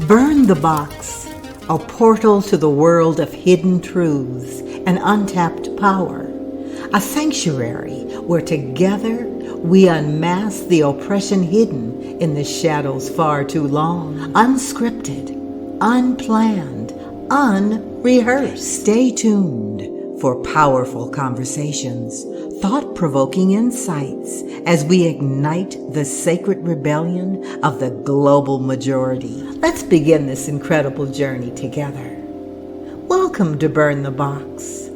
Burn the Box, a portal to the world of hidden truths and untapped power. A sanctuary where together we unmask the oppression hidden in the shadows far too long. Unscripted, unplanned, unrehearsed. Stay tuned for powerful conversations, thought-provoking insights as we ignite the sacred rebellion of the global majority. Let's begin this incredible journey together. Welcome to Burn the Box.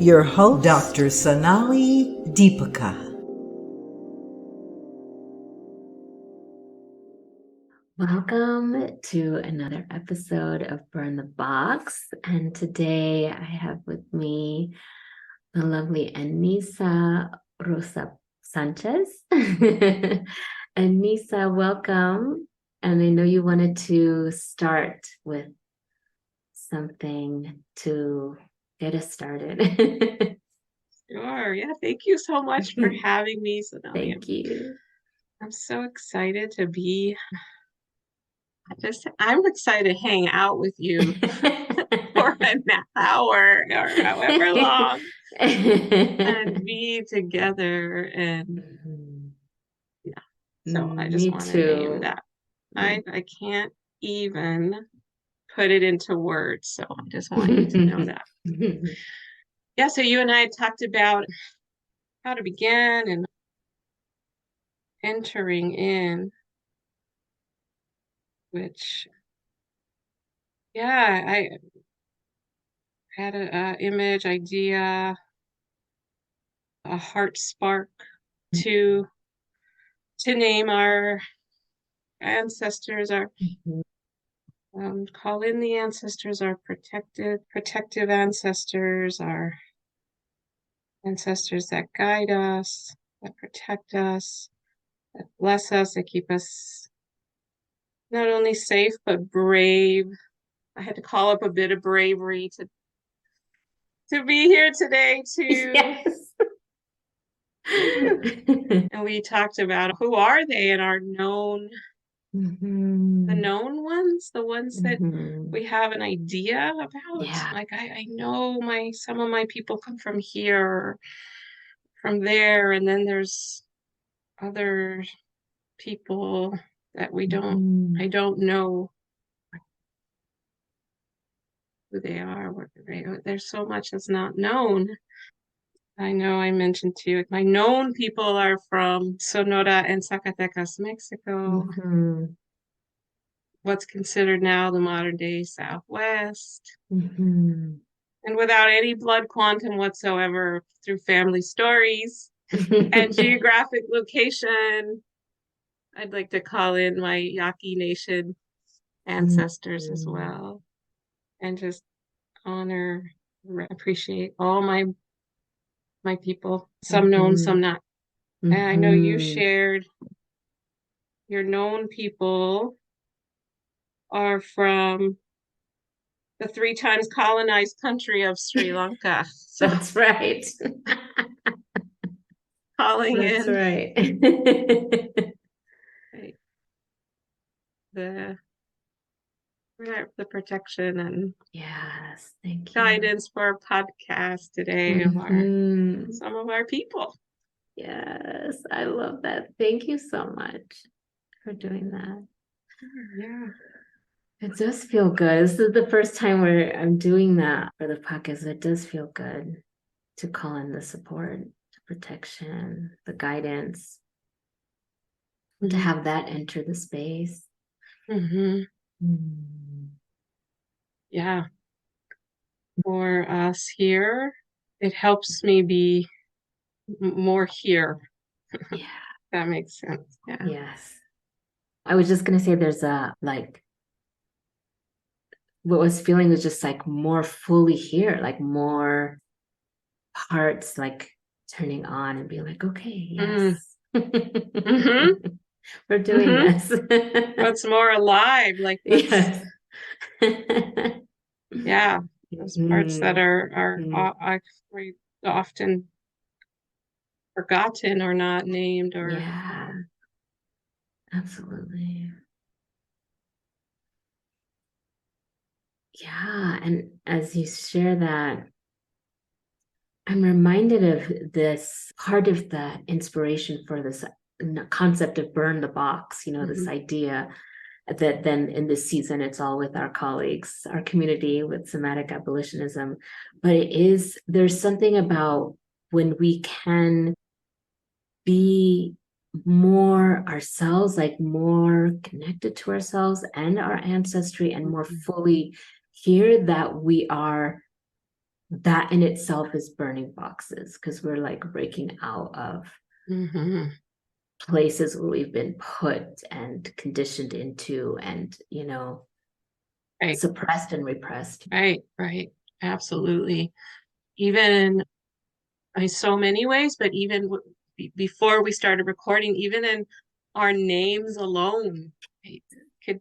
Your host, Dr. Sonali Deepika. Welcome to another episode of Burn the Box. And today I have with me the lovely Aneissa Rosas-Sanchez. Aneissa, welcome. And I know you wanted to start with something to get us started. Sure. Yeah. Thank you so much for having me, Sonali. Thank you. I'm so excited to be. I'm excited to hang out with you for an hour or however long and be together. And yeah, so I just want to name that. I can't even put it into words. So I just want you to know that. Yeah. So you and I talked about how to begin and entering in, which, yeah, I had an image, idea, a heart spark to name our ancestors, our call in the ancestors, our protective ancestors, our ancestors that guide us, that protect us, that bless us, that keep us not only safe but brave. I had to call up a bit of bravery to be here today too. Yes. And we talked about who are they and our known, the known ones, the ones that we have an idea about. Yeah. Like I know some of my people come from here, from there, and then there's other people that I don't know who they are. There's so much that's not known. I know I mentioned to you, my known people are from Sonora and Zacatecas, Mexico. What's considered now the modern day Southwest. And without any blood quantum whatsoever, through family stories and geographic location, I'd like to call in my Yaqui Nation ancestors as well. And just honor, appreciate all my people, some known, some not. And I know you shared your known people are from the 3 times colonized country of Sri Lanka. So that's right. Calling that's in. Right. The protection and yes, thank you. Guidance for our podcast today of some of our people. Yes, I love that. Thank you so much for doing that. Yeah. It does feel good. This is the first time where I'm doing that for the podcast. It does feel good to call in the support, the protection, the guidance, to have that enter the space. Yeah. For us here, it helps me be more here. Yeah. That makes sense. Yeah. Yes. I was just going to say there's what I was feeling was just like more fully here, like more hearts like turning on and being like, okay, yes. We're doing this. What's more alive? Like, yes. Yeah. Those parts that are often forgotten or not named or. Yeah. Absolutely. Yeah. And as you share that, I'm reminded of this part of the inspiration for this concept of burn the box, this idea that then in this season, it's all with our colleagues, our community with somatic abolitionism. But there's something about when we can be more ourselves, like more connected to ourselves and our ancestry, and more fully hear that we are, that in itself is burning boxes, because we're like breaking out of places where we've been put and conditioned into, and Right. suppressed and repressed. Right. Absolutely. Even in so many ways, but even before we started recording, even in our names alone, right, could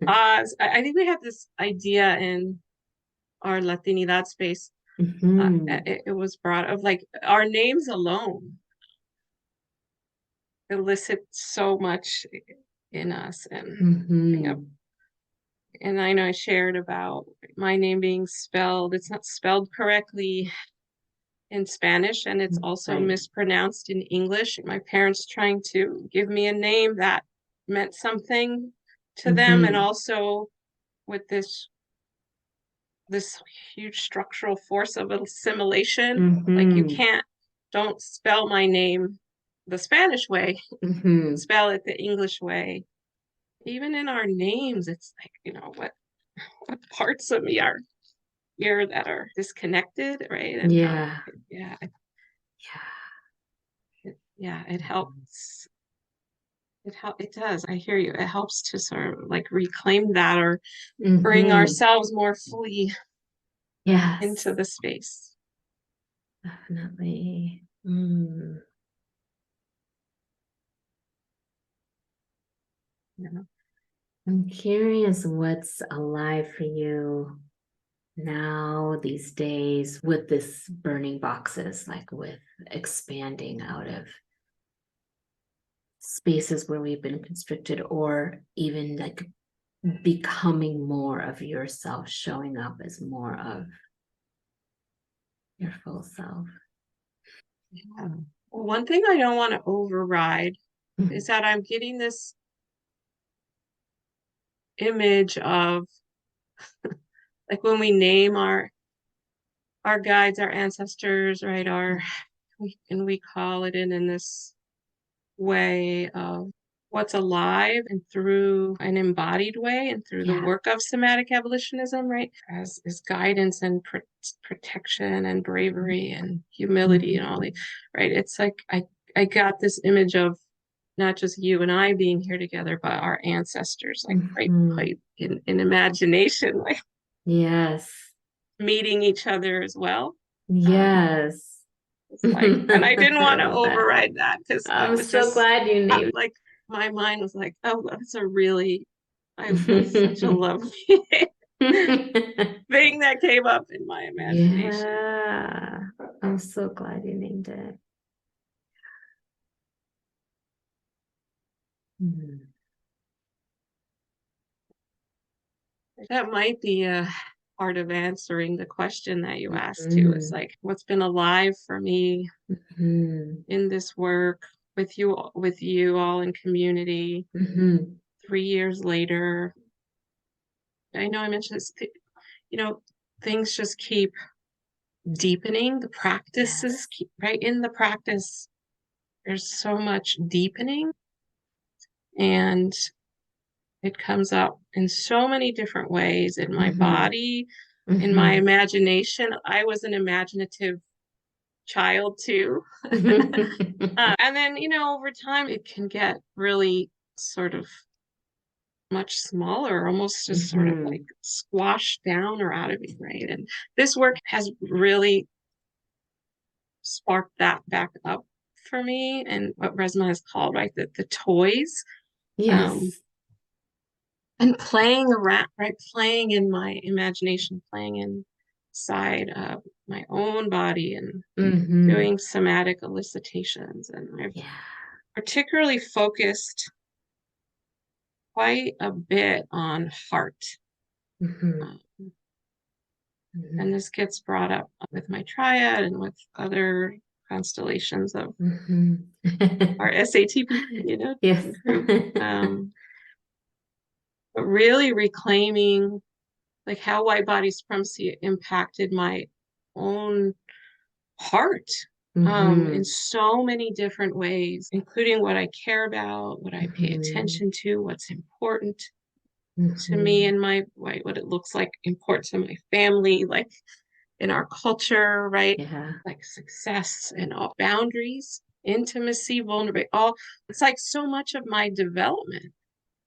cause. I think we have this idea in our Latinidad space. It was brought of like our names alone elicit so much in us, and and I know I shared about my name being spelled. It's not spelled correctly in Spanish, and it's also mispronounced in English. My parents trying to give me a name that meant something to them, and also with this huge structural force of assimilation. Like don't spell my name the Spanish way, spell it the English way. Even in our names, it's like, what parts of me are here that are disconnected, right? And it helps. It does. I hear you. It helps to sort of like reclaim that, or bring ourselves more fully into the space. Definitely. I'm curious what's alive for you now these days with this burning boxes, like with expanding out of spaces where we've been constricted, or even like becoming more of yourself, showing up as more of your full self. Yeah. Well, one thing I don't want to override is that I'm getting this image of like when we name our guides, our ancestors, right? We call it in this way of what's alive, and through an embodied way, and through the work of somatic abolitionism, right? As guidance and protection and bravery and humility and all the, right? It's like I got this image of not just you and I being here together, but our ancestors, like right in imagination, like meeting each other as well. Like, and I didn't want to override that, because I'm so glad you named like my mind was like, oh, that's such a lovely thing that came up in my imagination. Yeah, I'm so glad you named it. That might be a part of answering the question that you asked too. Is like, what's been alive for me in this work with you all in community 3 years later. I know I mentioned this, things just keep deepening. The practices keep, right in the practice, there's so much deepening, and it comes up in so many different ways in my body, in my imagination. I was an imaginative child too. And then, over time, it can get really sort of much smaller, almost just sort of like squashed down or out of me, right? And this work has really sparked that back up for me, and what Resmaa has called, right, the toys. And playing around, right, playing in my imagination, playing inside of my own body, and doing somatic elicitations. And I've particularly focused quite a bit on heart, Mm-hmm. And this gets brought up with my triad and with other constellations of our SATP, Yes. group. But really reclaiming like how white body supremacy impacted my own heart in so many different ways, including what I care about, what I pay attention to, what's important to me and what it looks like important to my family, like in our culture, right? Yeah. Like success and all boundaries, intimacy, vulnerability, all it's like so much of my development.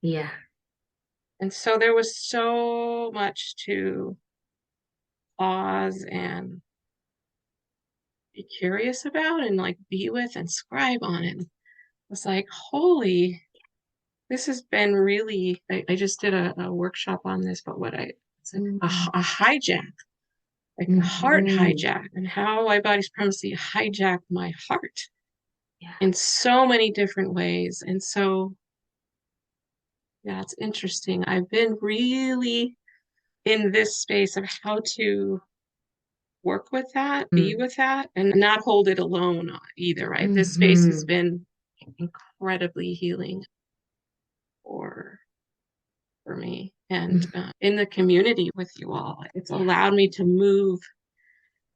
Yeah. And so there was so much to pause and be curious about and like be with and scribe on it. It was like, holy, this has been really, I just did a workshop on this, but it's like a hijack, like a heart hijack, and how white body supremacy hijacked my heart in so many different ways. And so, yeah, it's interesting. I've been really in this space of how to work with that, be with that, and not hold it alone either, right? This space has been incredibly healing for me. And in the community with you all, it's allowed me to move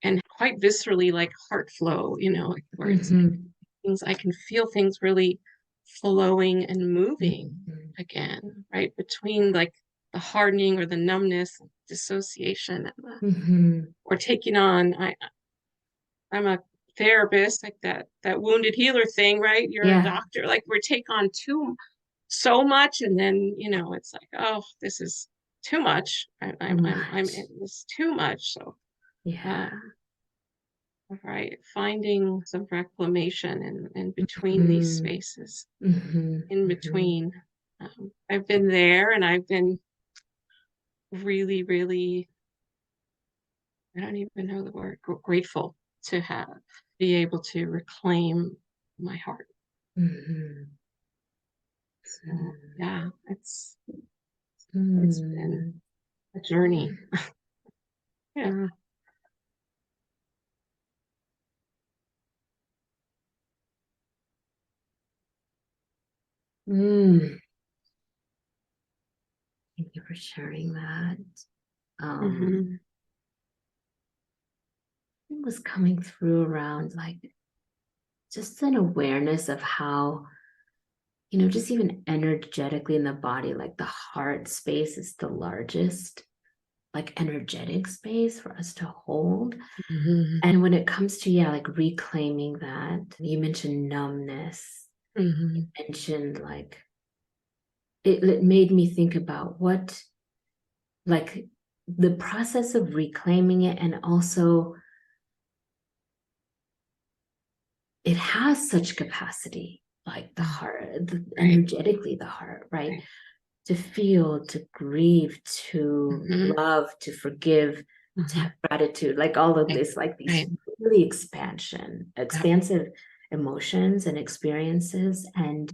and quite viscerally, like heart flow, where it's like things, I can feel things really flowing and moving again, right? Between like the hardening or the numbness, dissociation, and or taking on, I'm a therapist, like that wounded healer thing, right? You're a doctor, like we take on so much, and then it's like, oh, this is too much. I'm in this too much. So right, finding some reclamation in between these spaces, in between. I've been there, and I've been really, really, I don't even know the word, grateful to be able to reclaim my heart. So yeah, it's been a journey. Yeah. Thank you for sharing that. It was coming through around like just an awareness of how, just even energetically in the body, like the heart space is the largest, like energetic space for us to hold. And when it comes to, like reclaiming that, you mentioned numbness, you mentioned like, it made me think about what, like the process of reclaiming it, and also it has such capacity, like the heart, energetically the heart, right? To feel, to grieve, to love, to forgive, to have gratitude, like all of this, like these really expansive emotions and experiences. And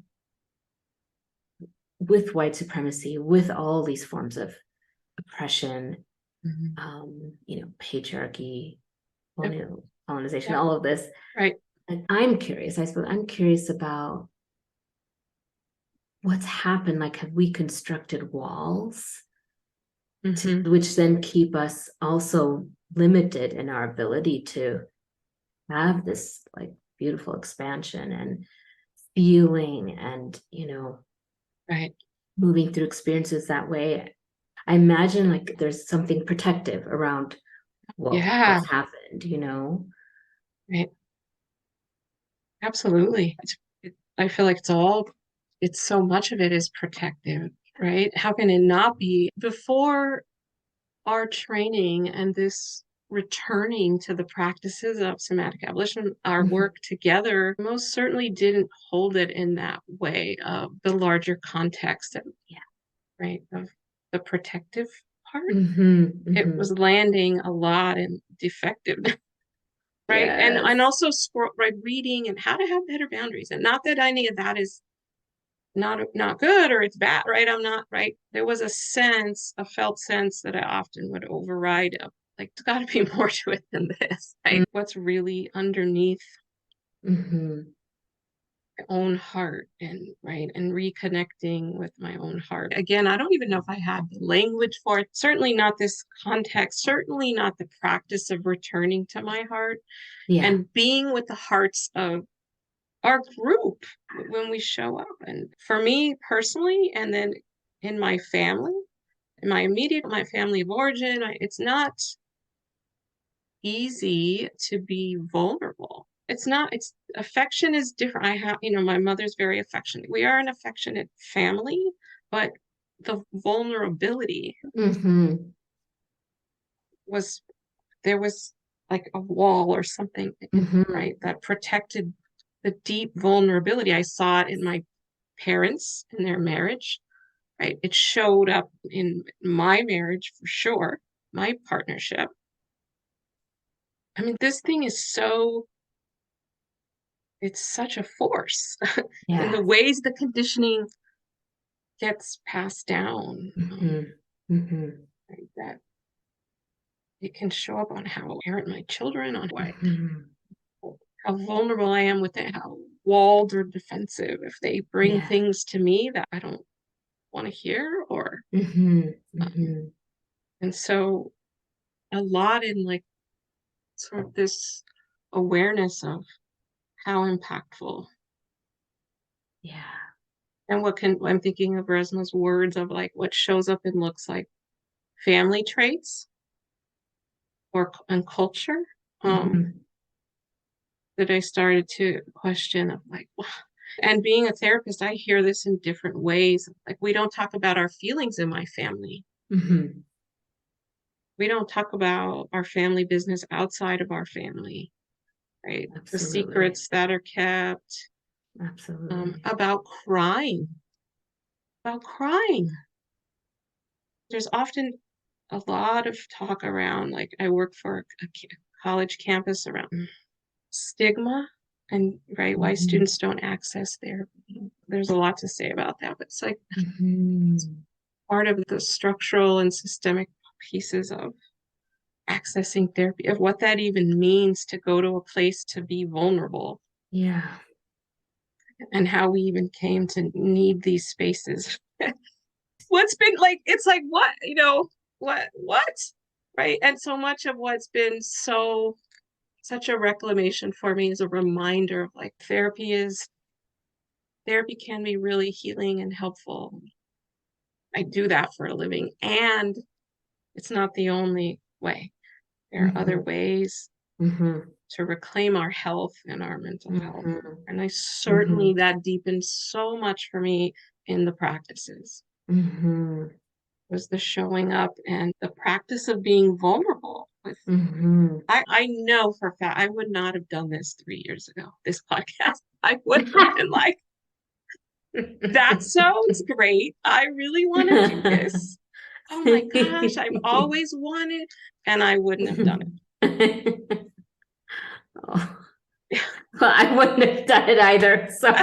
with white supremacy, with all these forms of oppression, patriarchy, colonization, all of this. Right. And I'm curious about what's happened. Like, have we constructed walls which then keep us also limited in our ability to have this like beautiful expansion and feeling and, moving through experiences that way? I imagine like there's something protective around what's happened, Right. Absolutely. I feel like it's so much of it is protective, right? How can it not be? Before our training and this returning to the practices of somatic abolition, our work together most certainly didn't hold it in that way of the larger context of, right, of the protective part. It was landing a lot in defective. Right. And also reading and how to have better boundaries. And not that any of that is not good or it's bad, right? I'm not right. There was a felt sense that I often would override of like, there's got to be more to it than this, right? What's really underneath my own heart, and right, and reconnecting with my own heart. Again, I don't even know if I have the language for it. Certainly not this context, certainly not the practice of returning to my heart and being with the hearts of our group when we show up. And for me personally, and then in my family, in my family of origin, it's not easy to be vulnerable. It's affection is different. I have, my mother's very affectionate. We are an affectionate family, but the vulnerability was, there was like a wall or something, right, that protected the deep vulnerability. I saw it in my parents in their marriage, right? It showed up in my marriage for sure, my partnership. I mean, this thing is it's such a force in the ways the conditioning gets passed down. Right, that it can show up on how I parent my children, on how vulnerable I am with it, how walled or defensive if they bring things to me that I don't want to hear, or and so a lot in like sort of this awareness of how impactful. And I'm thinking of Resmaa's words of like what shows up and looks like family traits and culture, that I started to question of like, and being a therapist, I hear this in different ways. Like, we don't talk about our feelings in my family. We don't talk about our family business outside of our family, right? Absolutely. The secrets that are kept. Absolutely. About crying. There's often a lot of talk around, like, I work for a college campus around stigma and right, why students don't access therapy. There's a lot to say about that, but it's like part of the structural and systemic pieces of accessing therapy, of what that even means to go to a place to be vulnerable. And how we even came to need these spaces. What's been like, it's like, what, what, right? And so much of what's been such a reclamation for me is a reminder of like, therapy can be really healing and helpful. I do that for a living, and it's not the only way. There are other ways to reclaim our health and our mental health. And I certainly, that deepened so much for me in the practices. Was the showing up and the practice of being vulnerable with. I know for a fact I would not have done this 3 years ago, this podcast. I would have been like, that sounds great. I really want to do this. Oh my gosh, I've always wanted, and I wouldn't have done it. Well, I wouldn't have done it either. So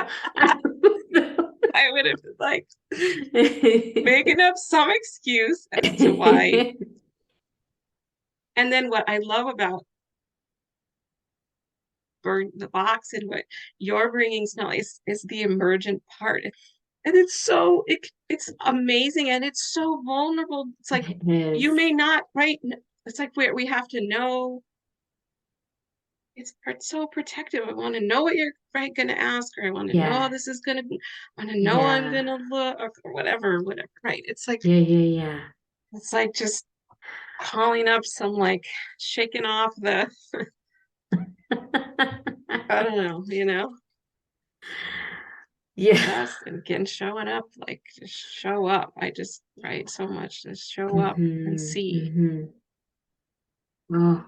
I would have like making up some excuse as to why. And then what I love about the box and what you're bringing, Snell, is the emergent part. And it's it's amazing, and it's so vulnerable. It's like, you may not, right? It's like we have to know. It's so protective. I want to know what you're going to ask, or I want to know this is going to be. I want to know I'm going to look, or whatever. Right? It's like It's like just calling up some, like, shaking off the. I don't know. Yes, and again, showing up, like, just show up. I just write so much. Just show up and see. Oh.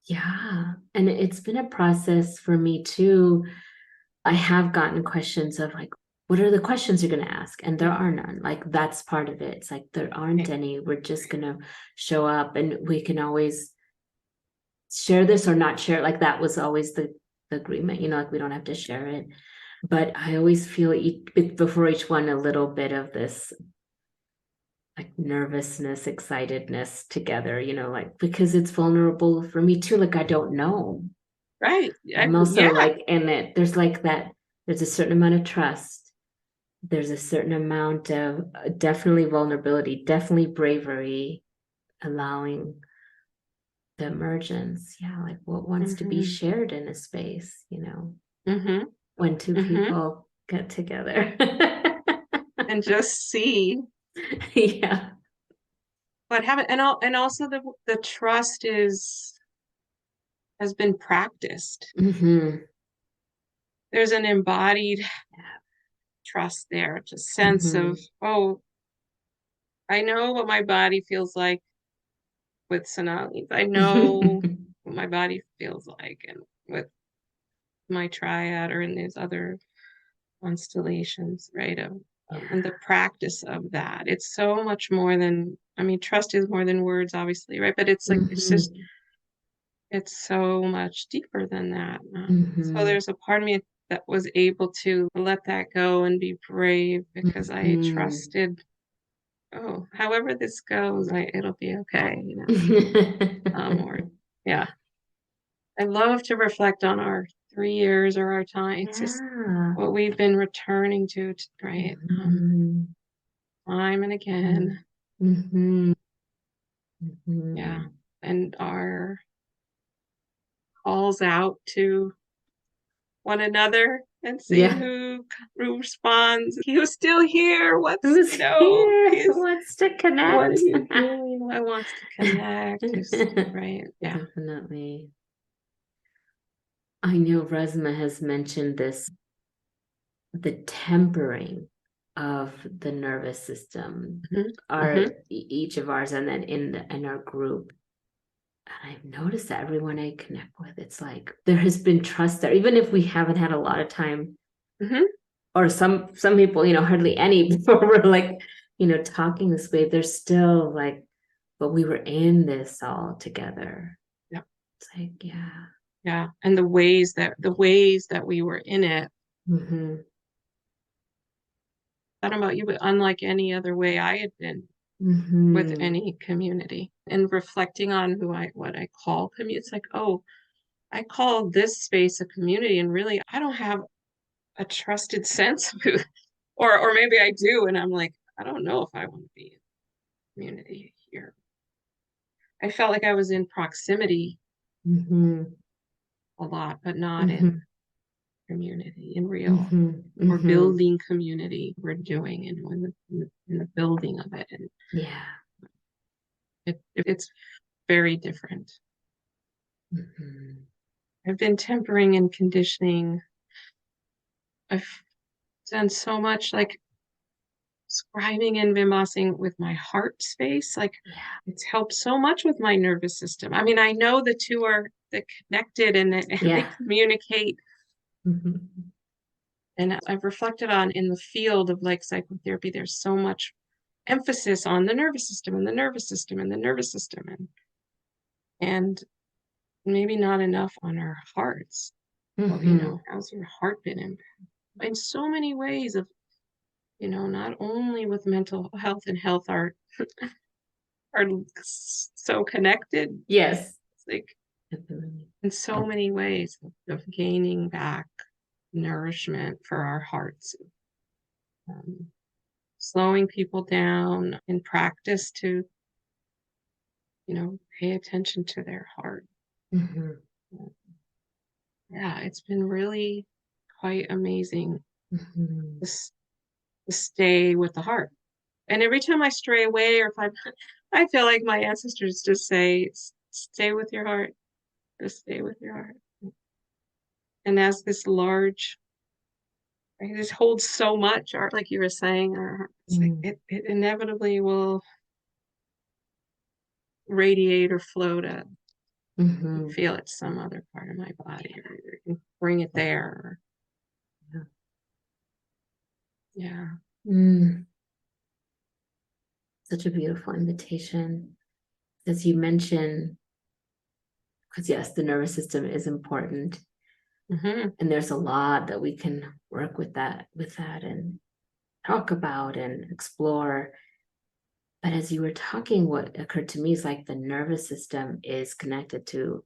Yeah. And it's been a process for me too. I have gotten questions of like, what are the questions you're going to ask? And there are none. Like, that's part of it. It's like, there aren't any. We're just going to show up, and we can always share this or not share it. Like, that was always the agreement, like, we don't have to share it. But I always feel before each one a little bit of this like nervousness, excitedness together, like because it's vulnerable for me too. Like I don't know. Right. I'm also Yeah. like in it. There's like that. There's a certain amount of trust. There's a certain amount of definitely vulnerability, definitely bravery, allowing the emergence. Yeah, like what wants to be shared in a space, when two people get together. And just see Yeah. what happened. And also the trust has been practiced. There's an embodied trust there, just sense of, oh, I know what my body feels like with Sonali. I know what my body feels like and with my triad or in these other constellations, right? And the practice of that. It's so much more than, trust is more than words, obviously, right? But it's like, it's so much deeper than that. So there's a part of me that was able to let that go and be brave because I trusted, oh, however this goes, it'll be okay, or yeah. I love to reflect on our 3 years or our time. It's just what we've been returning to, right? Time and again. Yeah. And our calls out to one another and see who responds. He was still here. Who's here? Who wants to connect? What are you doing? What wants to connect? Right. Yeah. Definitely. I know Resmaa has mentioned this, the tempering of the nervous system, each of ours, and then in our group. And I've noticed that everyone I connect with, it's like there has been trust there, even if we haven't had a lot of time, or some people, hardly any before we're like, talking this way. There's still like, but we were in this all together. Yeah, it's like yeah, and the ways that we were in it. I don't know about you, but unlike any other way I had been with any community, and reflecting on what I call community. It's like, oh, I call this space a community, and really I don't have a trusted sense of who, or maybe I do, and I'm like, I don't know if I want to be in community here. I felt like I was in proximity a lot, but not in community, in real or building community. We're doing and in the building of it, and it's very different. I've been tempering and conditioning. I've done so much like scribing and embossing with my heart space. Like it's helped so much with my nervous system. I know the two are connected and they communicate. And I've reflected on in the field of like psychotherapy, there's so much emphasis on the nervous system and the nervous system and the nervous system, and maybe not enough on our hearts. Well, how's your heart been impacted in so many ways of, not only with mental health, and health are so connected. Yes. It's like in so many ways of gaining back nourishment for our hearts. Slowing people down in practice to, pay attention to their heart. Yeah, it's been really quite amazing to stay with the heart. And every time I stray away, or if I feel like my ancestors just say, stay with your heart, just stay with your heart. And as this large, this holds so much, art, like you were saying, it's like it inevitably will radiate or flow to feel it some other part of my body, or bring it there. Yeah. Such a beautiful invitation. As you mentioned, because yes, the nervous system is important. Mm-hmm. And there's a lot that we can work with that and talk about and explore. But as you were talking, what occurred to me is like the nervous system is connected to,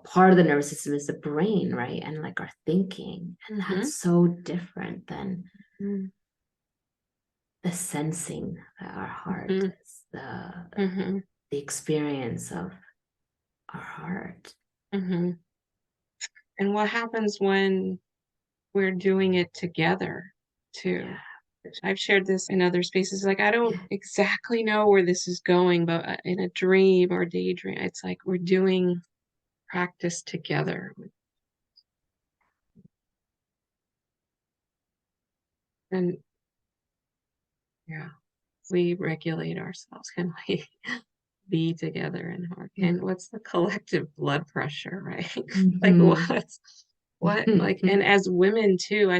part of the nervous system is the brain, right? And like our thinking. And that's so different than the sensing that our heart is, the experience of our heart. And what happens when we're doing it together too? Yeah. I've shared this in other spaces. Like, I don't exactly know where this is going, but in a dream or daydream, it's like we're doing practice together. And yeah, we regulate ourselves. Can we be together in heart? And what's the collective blood pressure, right? Like what, like, and as women too,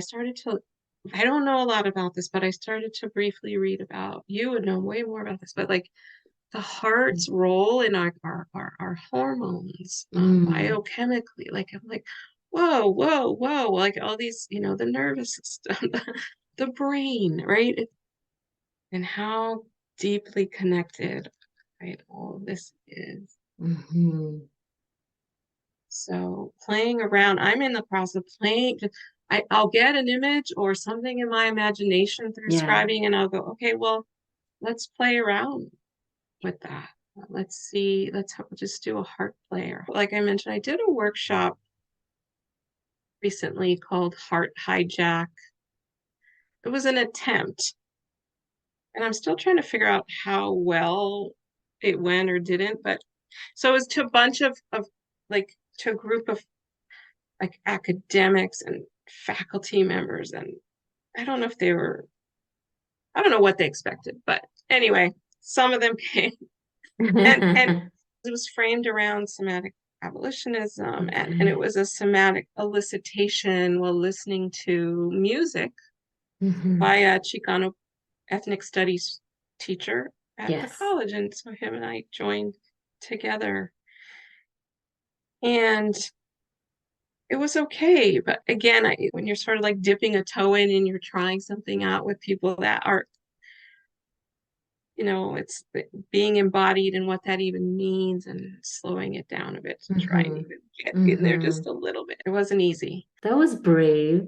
I don't know a lot about this, but I started to briefly read about, you would know way more about this, but like the heart's role in our hormones, biochemically. Like, I'm like, whoa, like all these, the nervous system, the brain, right? And how deeply connected, right, all of this is. So playing around, I'm in the process of playing. I'll get an image or something in my imagination through scribing, and I'll go, okay, well, let's play around with that. Let's see, let's just do a heart player. Like I mentioned, I did a workshop recently called Heart Hijack. It was an attempt, and I'm still trying to figure out how well it went or didn't. But so it was to a bunch of like, to a group of like academics and faculty members, and I don't know what they expected, but anyway, some of them came, and it was framed around somatic abolitionism, and it was a somatic elicitation while listening to music by a Chicano ethnic studies teacher at the college, and so him and I joined together, and it was okay. But again, when you're sort of like dipping a toe in and you're trying something out with people that are, it's being embodied and what that even means, and slowing it down a bit to try and even get in there just a little bit. It wasn't easy. That was brave.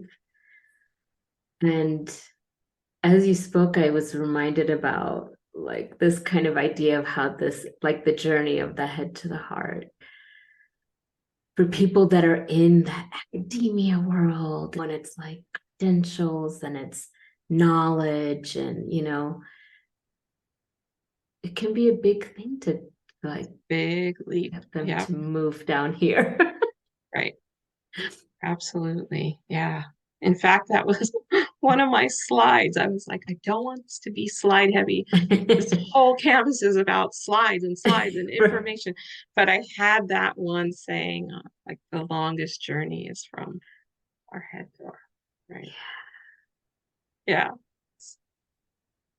And as you spoke, I was reminded about like this kind of idea of how this, like the journey of the head to the heart, for people that are in that academia world, when it's like credentials and it's knowledge, and it can be a big thing to like big leap get them to move down here. Right. Absolutely. Yeah. In fact, that was one of my slides. I was like, I don't want this to be slide heavy. This whole campus is about slides and information. But I had that one saying, like, the longest journey is from our head to our, right? Yeah.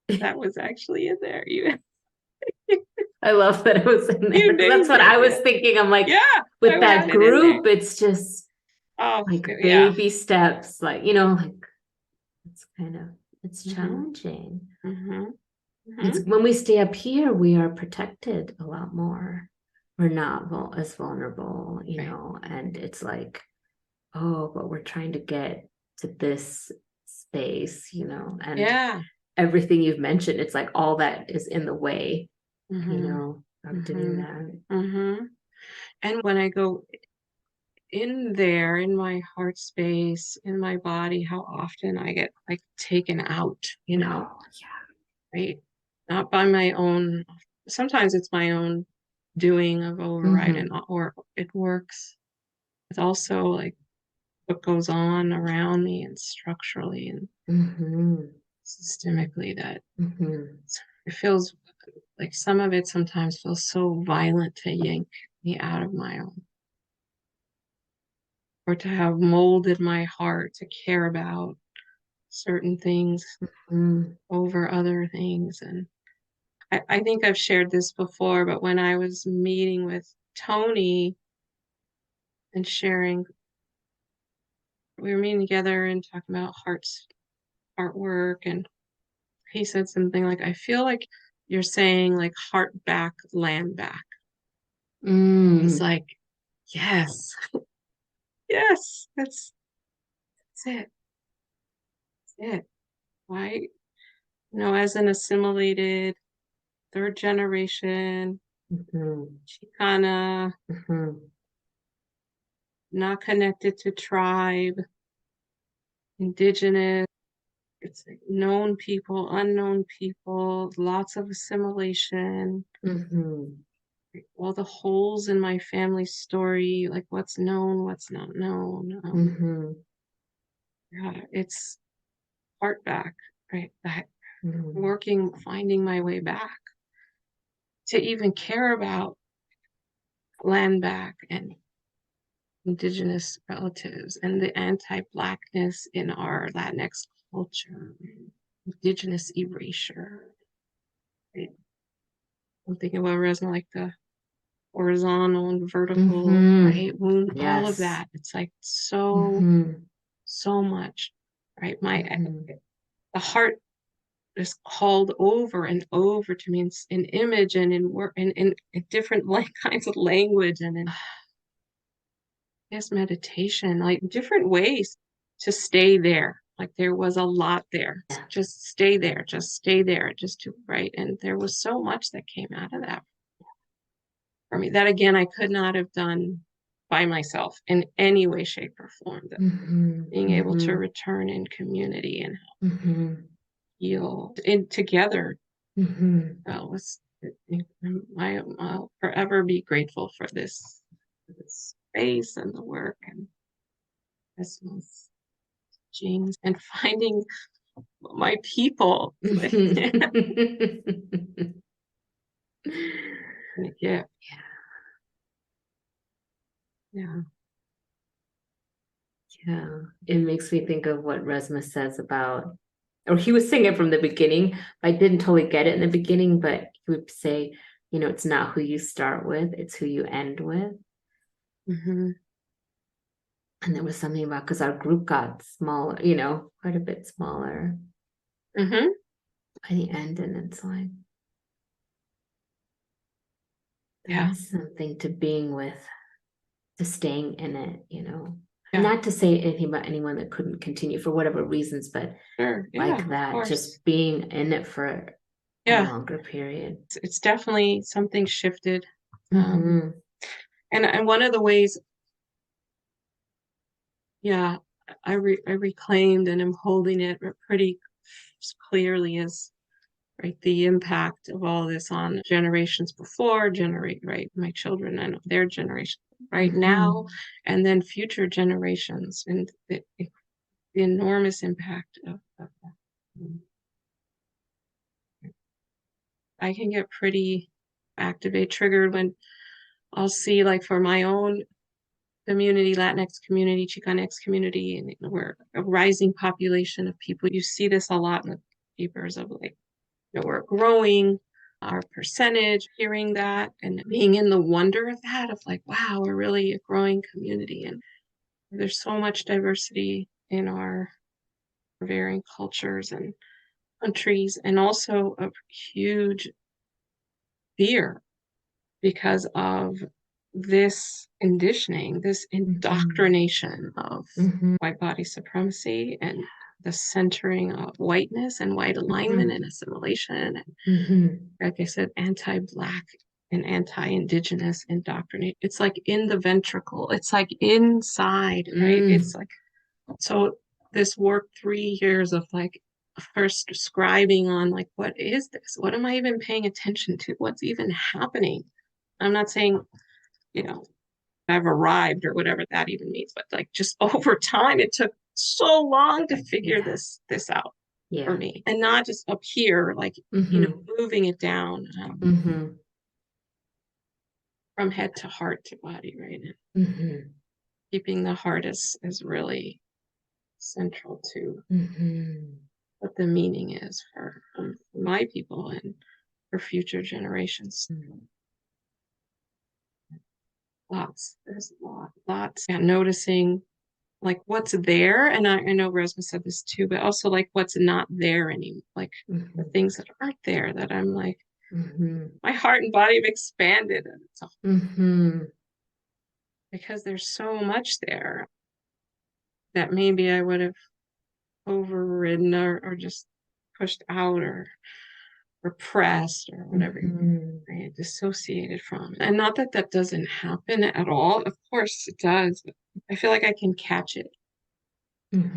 That was actually in there. I love that it was in there. That's what I was thinking. I'm like, with that group, it's just like baby steps, like, like it's kind of, it's challenging. It's when we stay up here, we are protected a lot more. We're not as vulnerable, and it's like, oh, but we're trying to get to this space, and everything you've mentioned, it's like all that is in the way, of doing that. And when I go in there, in my heart space, in my body, how often I get like taken out, right? Not by my own, sometimes it's my own doing of override, or it works. It's also like what goes on around me and structurally and systemically that it feels like some of it sometimes feels so violent to yank me out of my own, or to have molded my heart to care about certain things over other things. And I think I've shared this before, but when I was meeting with Tony and sharing we were meeting together and talking about artwork, and he said something like, I feel like you're saying like heart back, land back. I was like, yes, yes, that's it. That's it. Right? As an assimilated third generation, Xicana, not connected to tribe, indigenous, it's like known people, unknown people, lots of assimilation, all the holes in my family story, like what's known, what's not known. Yeah, it's heart back, right? That working, finding my way back to even care about land back and indigenous relatives and the anti-Blackness in our Latinx culture, indigenous erasure. Right? I'm thinking about Resmaa, like the horizontal and vertical, right? Wound, all of that. It's like so much, right? The heart is called over and over to me in image and in work and in different kinds of language and in meditation, like different ways to stay there. Like there was a lot there. Just stay there, just to right. And there was so much that came out of that for me that again I could not have done by myself in any way, shape, or form. Being able to return in community and heal in together. I'll forever be grateful for this space and the work and Christmas teachings and finding my people. Yeah. It makes me think of what Resmaa says about, or he was saying it from the beginning. I didn't totally get it in the beginning, but he would say, it's not who you start with, it's who you end with. And there was something about, because our group got smaller, quite a bit smaller by the end. And it's like, there's something to being with, to staying in it, Not to say anything about anyone that couldn't continue for whatever reasons, but like that, just being in it for a longer period. It's definitely something shifted. And one of the ways, I reclaimed and am holding it pretty clearly is right the impact of all this on generations before, my children and their generation right now, and then future generations, and the enormous impact of that. I can get pretty triggered when I'll see, like, for my own community, Latinx community, Chicanx community, and we're a rising population of people. You see this a lot in the papers of like, we're growing our percentage, hearing that and being in the wonder of that, of like, wow, we're really a growing community. And there's so much diversity in our varying cultures and countries, and also a huge fear because of this conditioning, this indoctrination of white body supremacy and the centering of whiteness and white alignment and assimilation. And like I said, anti-Black and anti-Indigenous indoctrination. It's like in the ventricle. It's like inside, right? It's like, so this work 3 years of like first scribing on like, what is this? What am I even paying attention to? What's even happening? I'm not saying, I've arrived or whatever that even means, but like just over time, it took so long to figure this out for me, and not just up here, like, moving it down from head to heart to body, right? And keeping the heart is really central to what the meaning is for my people and for future generations. There's lots. Yeah, noticing like what's there. And I know Resmaa said this too, but also like what's not there anymore, like the things that aren't there that I'm like, my heart and body have expanded. And it's all because there's so much there that maybe I would have overridden or just pushed out or repressed or whatever, right? Dissociated from. And not that that doesn't happen at all. Of course it does. But I feel like I can catch it.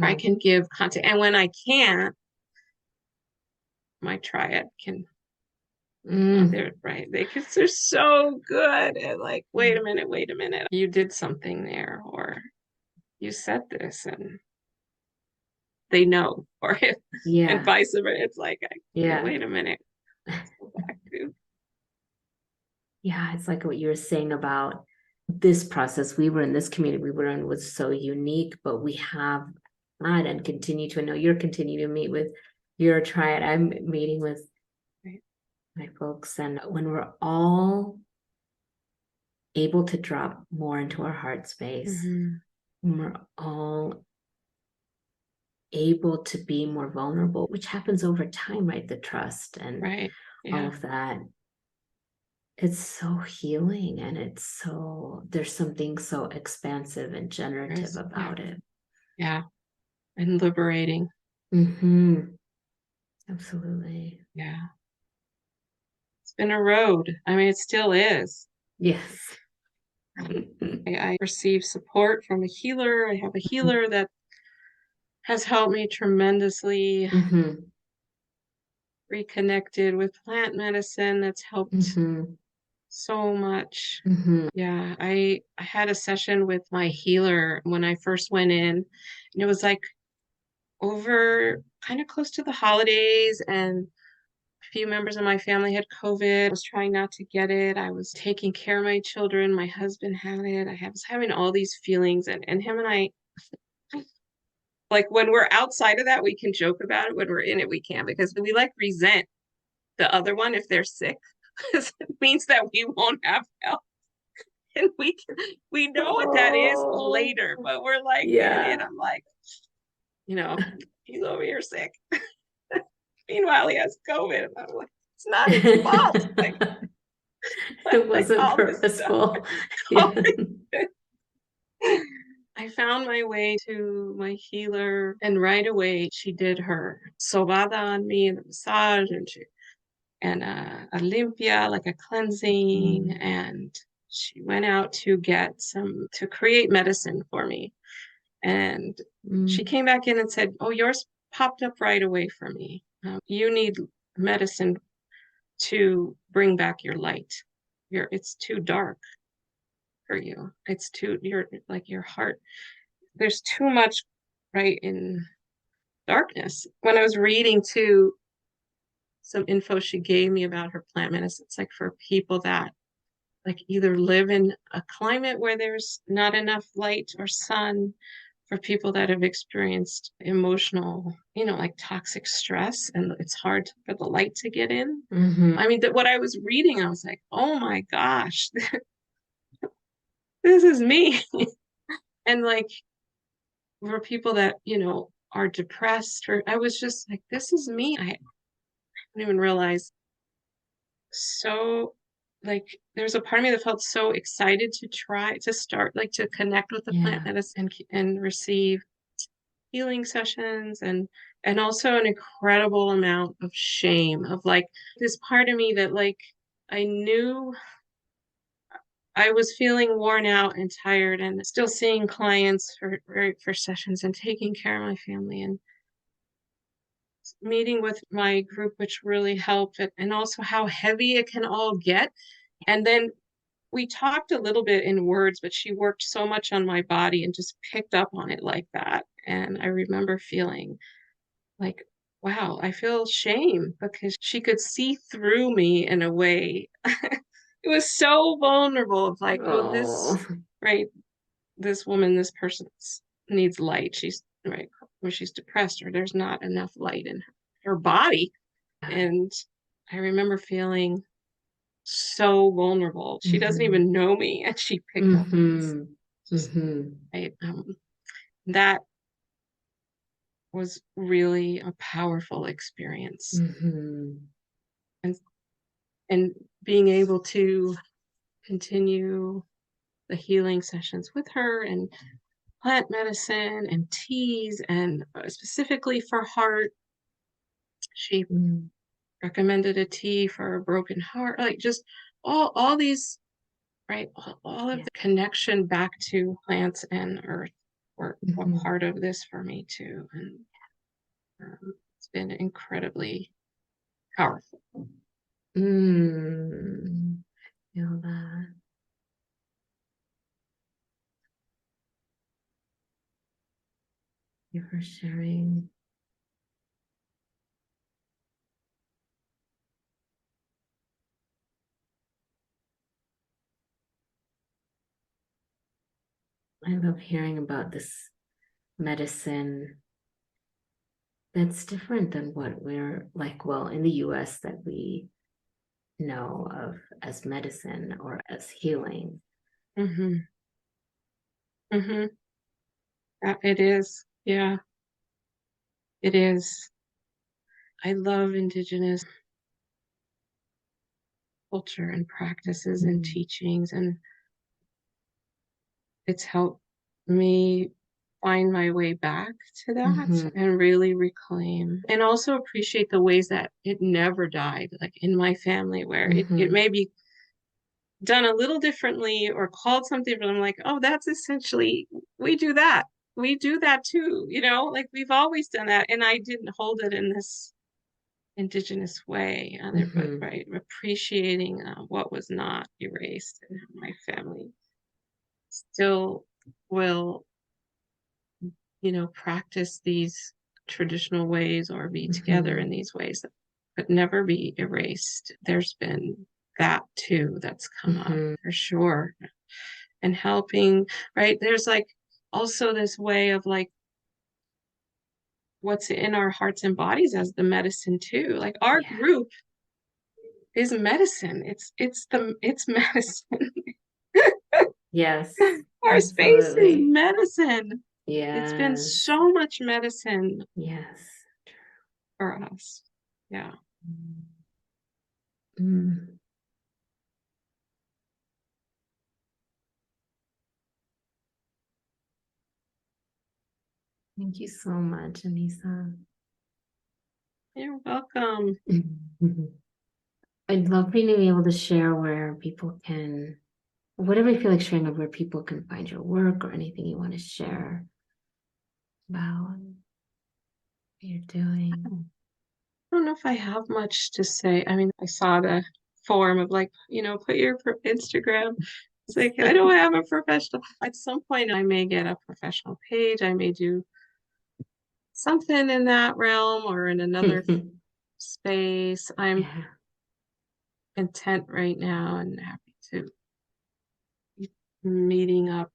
I can give content. And when I can't, my triad can, they're right. They're so good at like, wait a minute. You did something there, or you said this, and they know, or if, and vice versa. It's like, wait a minute. Let's go back to. Yeah, it's like what you were saying about this process we were in, this community we were in was so unique, but we have had and continue to, I know you're continuing to meet with your triad. I'm meeting with my folks, and when we're all able to drop more into our heart space, when we're all able to be more vulnerable, which happens over time, right? The trust and all of that. It's so healing, and it's so, there's something so expansive and generative about it. Yeah. And liberating. Absolutely. Yeah. It's been a road. I mean, it still is. Yes. I receive support from a healer. I have a healer that has helped me tremendously. Reconnected with plant medicine that's helped so much. Yeah, I had a session with my healer when I first went in, and it was like over kind of close to the holidays, and a few members of my family had COVID. I was trying not to get it. I was taking care of my children. My husband had it. Was having all these feelings, and him and I, like when we're outside of that, we can joke about it. When we're in it, we can't, because we like resent the other one if they're sick, because it means that we won't have health. And we know what that is later, but we're like, and I'm like, he's over here sick. Meanwhile, he has COVID. And I'm like, it's not his fault. Like, it wasn't purposeful. I found my way to my healer, and right away she did her sobada on me and a massage, and a limpia, like a cleansing, and she went out to create medicine for me. And she came back in and said, oh, yours popped up right away for me. You need medicine to bring back your light. It's too dark for you. It's too, your heart. There's too much in darkness. When I was reading too, some info she gave me about her plant medicine, it's like for people that either live in a climate where there's not enough light or sun, for people that have experienced emotional, like toxic stress, and it's hard for the light to get in. I mean, what I was reading, I was like, oh my gosh, this is me. And for people that, are depressed, or I was just like, this is me. I didn't even realize. So there's a part of me that felt so excited to try to start, to connect with the plant medicine and receive healing sessions, and also an incredible amount of shame of this part of me that I knew I was feeling worn out and tired, and still seeing clients for sessions and taking care of my family and meeting with my group, which really helped it, and also how heavy it can all get. And then we talked a little bit in words, but she worked so much on my body and just picked up on it like that. And I remember feeling like, wow, I feel shame, because she could see through me in a way. It was so vulnerable of this woman, this person needs light. She's when she's depressed, or there's not enough light in her body. And I remember feeling so vulnerable. She doesn't even know me, and she picked up on this. That was really a powerful experience. And being able to continue the healing sessions with her, and plant medicine and teas, and specifically for heart, she recommended a tea for a broken heart, like just all these, right, all of the connection back to plants and earth were a part of this for me too, and it's been incredibly powerful. Feel that. Thank you for sharing. I love hearing about this medicine that's different than what we're like, well, in the US that we know of as medicine or as healing. It is. Yeah, it is. I love Indigenous culture and practices and teachings, and it's helped me find my way back to that and really reclaim, and also appreciate the ways that it never died, like in my family, where it may be done a little differently or called something, but I'm like, oh, that's essentially, we do that too, like we've always done that, and I didn't hold it in this Indigenous way, but right, appreciating what was not erased, and how my family still will practice these traditional ways or be together in these ways that could never be erased. There's been that too that's come up for sure. And helping, right, there's like also this way of like what's in our hearts and bodies as the medicine too. Like our group is medicine. It's medicine. Yes. Our absolutely. space is medicine. Yeah. It's been so much medicine. Yes. For us. Yeah. Thank you so much, Aneissa. You're welcome. I'd love for you to be able to share where people can, whatever you feel like sharing, of where people can find your work or anything you want to share about what you're doing. I don't know if I have much to say. I mean, I saw the form of like, put your Instagram. It's like, I don't have a professional. At some point, I may get a professional page. I may do something in that realm or in another space. I'm content right now and happy to be meeting up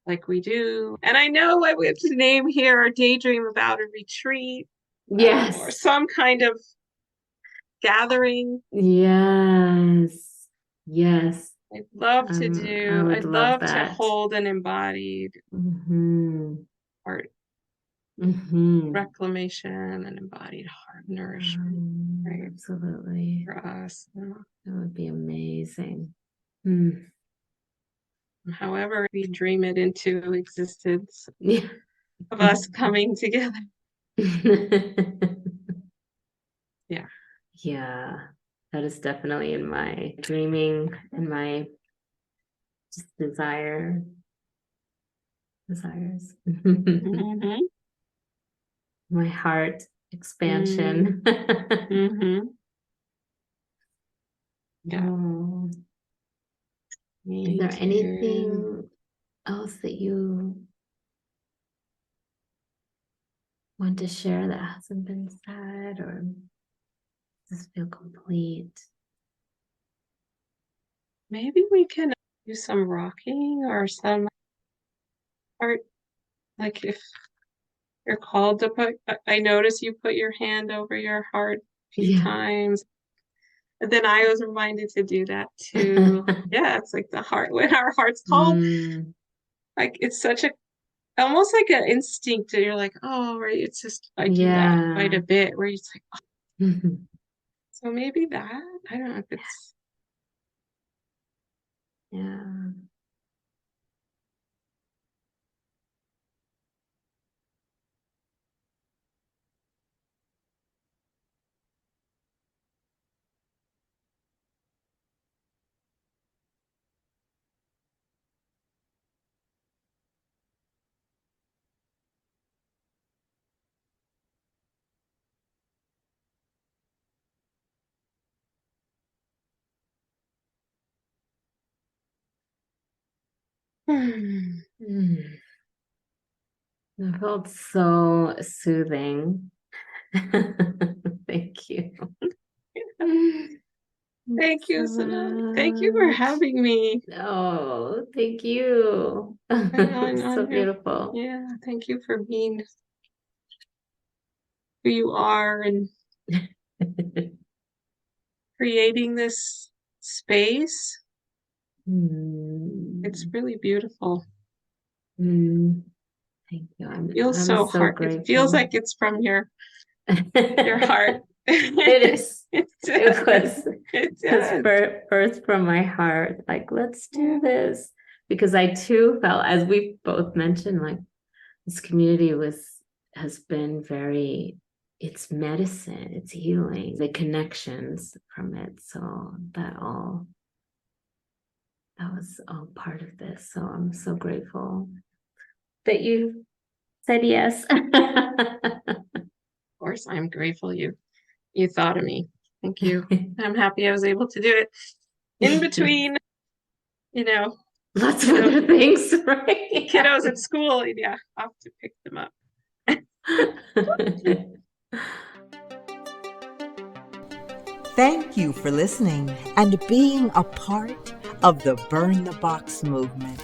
like we do. And I know I have to name here or daydream about a retreat. Yes. Or some kind of gathering. Yes. Yes. I'd love to do. I'd love to hold an embodied heart reclamation and embodied heart nourishment. Right? Absolutely. For us. That would be amazing. However, we dream it into existence of us coming together. Yeah. Yeah. That is definitely in my dreaming and my just desires. My heart expansion. Yeah. Oh. Is there anything else that you want to share that hasn't been said, or does this feel complete? Maybe we can do some rocking or some art, like if you're called to put, I notice you put your hand over your heart a few times. And then I was reminded to do that too. Yeah, it's like the heart, when our heart's called. Like it's such a almost like an instinct, and you're like, oh, right, it's just I do that quite a bit, where it's like, oh. So maybe that, I don't know if it's Yeah. That felt so soothing. Thank you. Thank you, so Sonora. Thank you for having me. Oh, thank you. On So your, beautiful. yeah, thank you for being who you are and creating this space. It's really beautiful. Thank you. It feels I'm so so hard. grateful. It feels like it's from your heart. It is. It was birthed from my heart. Like, let's do this. Because I too felt, as we both mentioned, like this community has been very, it's medicine, it's healing, the connections from it. So that was all part of this. So I'm so grateful that you said yes. Of course, I'm grateful you thought of me. Thank you. I'm happy I was able to do it in between, lots of other things, right? Kiddos at school. Yeah, off to pick them up. Thank you for listening and being a part of the Burn the Box movement.